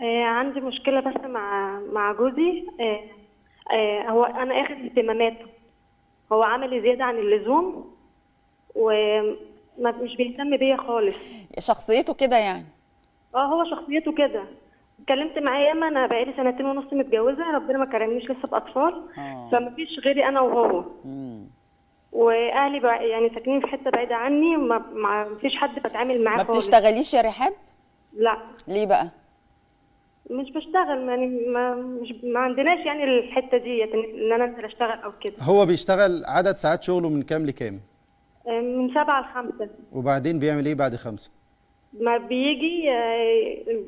عندي مشكلة بس مع جوزي. هو أنا آخد اهتماماته. هو عملي زيادة عن اللزوم، ومش بيهتم بيا خالص. شخصيته كده يعني. هو شخصيته كده. اتكلمت معاه ياما، أنا بقالي سنتين ونص متجوزة، ربنا ما كرمنيش لسه بأطفال. اه. فمفيش غيري أنا وهو. امم. وأهلي بقى يعني ساكنين في حتة بعيدة عني، مفيش حد بتعامل معاه ما خالص. بتشتغليش يا رحاب؟ لا، ليه بقى؟ مش بشتغل يعني، ما عندناش يعني الحتة ديت إن أنا أنزل أشتغل أو كده. هو بيشتغل عدد ساعات شغله من كام لكام؟ من 7 ل5. وبعدين بيعمل ايه بعد 5؟ ما بيجي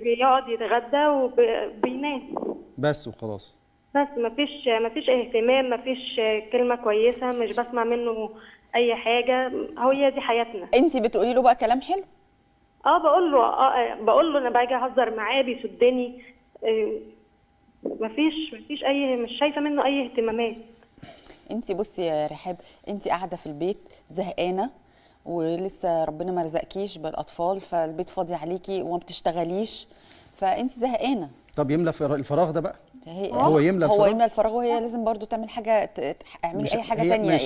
بيقعد يتغدى وبينام. بس وخلاص. بس ما فيش اهتمام، ما فيش كلمة كويسة، مش بسمع منه أي حاجة. هي دي حياتنا. انت بتقولي له بقى كلام حلو؟ بقول له أنا باجي أهزر معاه بيسدني. ما فيش أي، مش شايفة منه أي اهتمامات. انت بصي يا رحاب، انت قاعده في البيت زهقانه، ولسه ربنا ما رزقكيش بالاطفال، فالبيت فاضي عليكي وما بتشتغليش، فانت زهقانه. طب يملى الفراغ ده بقى. هو يملى هو الفراغ. يملى الفراغ، وهي لازم برضو تعمل حاجه، اعملي مش اي حاجه هي تانية.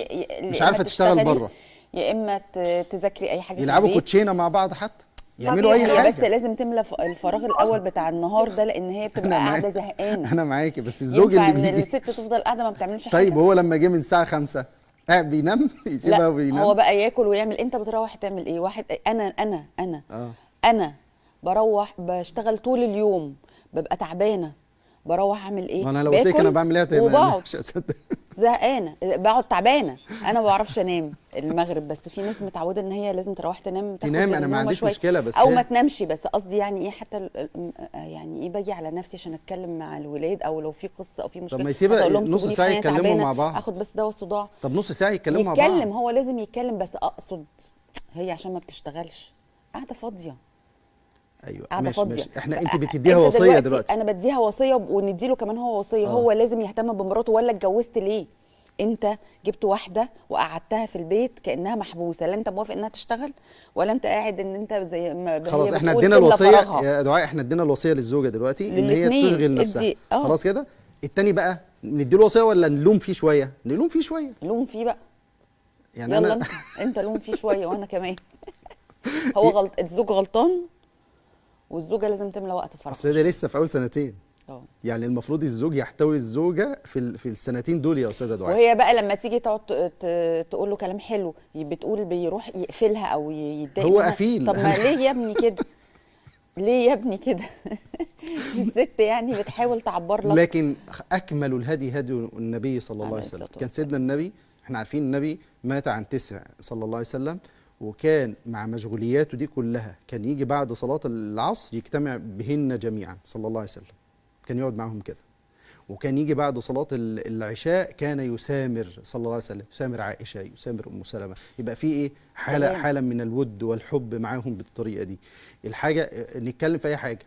مش يا عارفه اما تشتغل تشتغلي، بره. يا اما تذاكري اي حاجه في يلعبوا البيت. كوتشينه مع بعض حتى، ما يعملوا اي بيعملوا. هي بس حاجه. لازم تملى الفراغ الاول بتاع النهار ده، لان هي بتبقى انا قاعده معاك. زهقانه. انا معاكي، بس الزوج ينفع اللي ان بيجي. الست تفضل قاعده ما بتعملش طيب حاجه؟ هو لما جه من الساعه 5 قاعد بينام يسيبها لا، وبينام. هو بقى ياكل ويعمل. انت بتروح تعمل ايه؟ واحد، انا اه. انا بروح بشتغل طول اليوم، ببقى تعبانه، بروح اعمل ايه؟ ما انا لو قلت لك انا باكل بعمل ايه وبقعد مش هتصدق. زهقانه، بقعد تعبانه. انا ما بعرفش انام المغرب، بس في ناس متعوده ان هي لازم تروح تنام، تاخد تنام، انا ما النومه عنديش شويه، مشكله، بس او ما هي تنامش. بس قصدي يعني ايه، حتى يعني ايه، باجي على نفسي عشان اتكلم مع الولاد، او لو في قصه او في طب مشكله ما حتى يسيبها اقول لهم نص سيبوني في ساعه حالي، انا يتكلموا تعبانه، مع بعض. اخد بس دواء صداع. طب نص ساعه يتكلموا مع بعض. يتكلم، هو لازم يتكلم، بس اقصد هي عشان ما بتشتغلش، قاعده فاضيه. ايوه قاعده ماشي فاضيه. ماشي، انت بتديها انت وصيه دلوقتي. انا بديها وصيه، ونديله كمان هو وصيه. اه. هو لازم يهتم بمراته، ولا اتجوزت ليه؟ انت جبت واحده وقعدتها في البيت كانها محبوسه، لا انت موافق انها تشتغل، ولا انت قاعد ان انت زي ما خلاص هي احنا بتقول ادينا تملى الوصيه فراغها. يا دعاء، احنا ادينا الوصيه للزوجه دلوقتي ان هي للاتنين تشغل نفسها. ادي. خلاص كده. التاني بقى نديله وصيه ولا نلوم فيه شويه؟ نلوم فيه شويه. لوم فيه بقى. يعني يلا انا انت لوم فيه شويه وانا كمان. هو غلط، الزوج غلطان، والزوجه لازم تملى وقت فراغها. اصل ده لسه في اول سنتين. اه. يعني المفروض الزوج يحتوي الزوجه في السنتين دول يا استاذه دعاء. وهي بقى لما تيجي تقعد تقول له كلام حلو، بتقول بيروح يقفلها او يتضايق هو منها. قفيل. طب ما ليه يا ابني كده؟ ليه يا ابني كده؟ الست يعني بتحاول تعبر لك. لكن اكمل الهدي هدي النبي صلى الله عليه عليه وسلم. الصلاة كان سيدنا النبي، احنا عارفين النبي مات عن 9 صلى الله عليه وسلم، وكان مع مشغولياته دي كلها كان يجي بعد صلاة العصر يجتمع بهن جميعا صلى الله عليه وسلم. كان يقعد معهم كده. وكان يجي بعد صلاة العشاء كان يسامر صلى الله عليه وسلم، يسامر عائشة، يسامر أم سلمة، يبقى في إيه؟ حالة من الود والحب معاهم بالطريقة دي. الحاجة نتكلم في أي حاجة،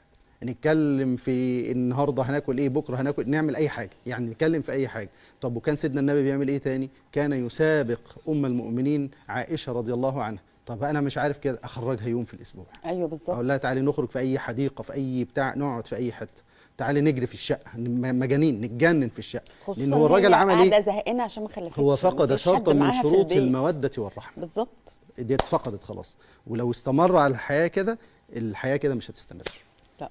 نتكلم في النهارده هناكل ايه، بكره هناكل، نعمل اي حاجه، يعني نتكلم في اي حاجه. طب وكان سيدنا النبي بيعمل ايه تاني؟ كان يسابق ام المؤمنين عائشه رضي الله عنها. طب انا مش عارف كده، اخرجها يوم في الاسبوع. ايوه بالظبط. اقول لها تعالي نخرج في اي حديقه، في اي بتاع، نقعد في اي حته، تعالي نجري في الشقه، مجانين نتجنن في الشقه. خصوصا لان هو الراجل عمل قاعده ايه؟ زهقانه عشان ما خلفتش، هو فقد مفيش حد شرطا من معاها في شروط البيت. الموده والرحمه. بالظبط. دي اتفقدت خلاص. ولو استمر على الحياه كده، الحياه كده مش هتستمر. لا.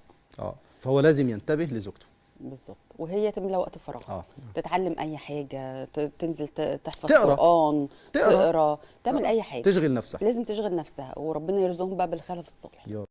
فهو لازم ينتبه لزوجته. بالظبط. وهي تملى وقت فراغها، تتعلم اي حاجه، تنزل تحفظ تقرأ. قرآن، تقرا، تعمل اي حاجه، تشغل نفسها. لازم تشغل نفسها، وربنا يرزقهم بقى بالخلف الصالح.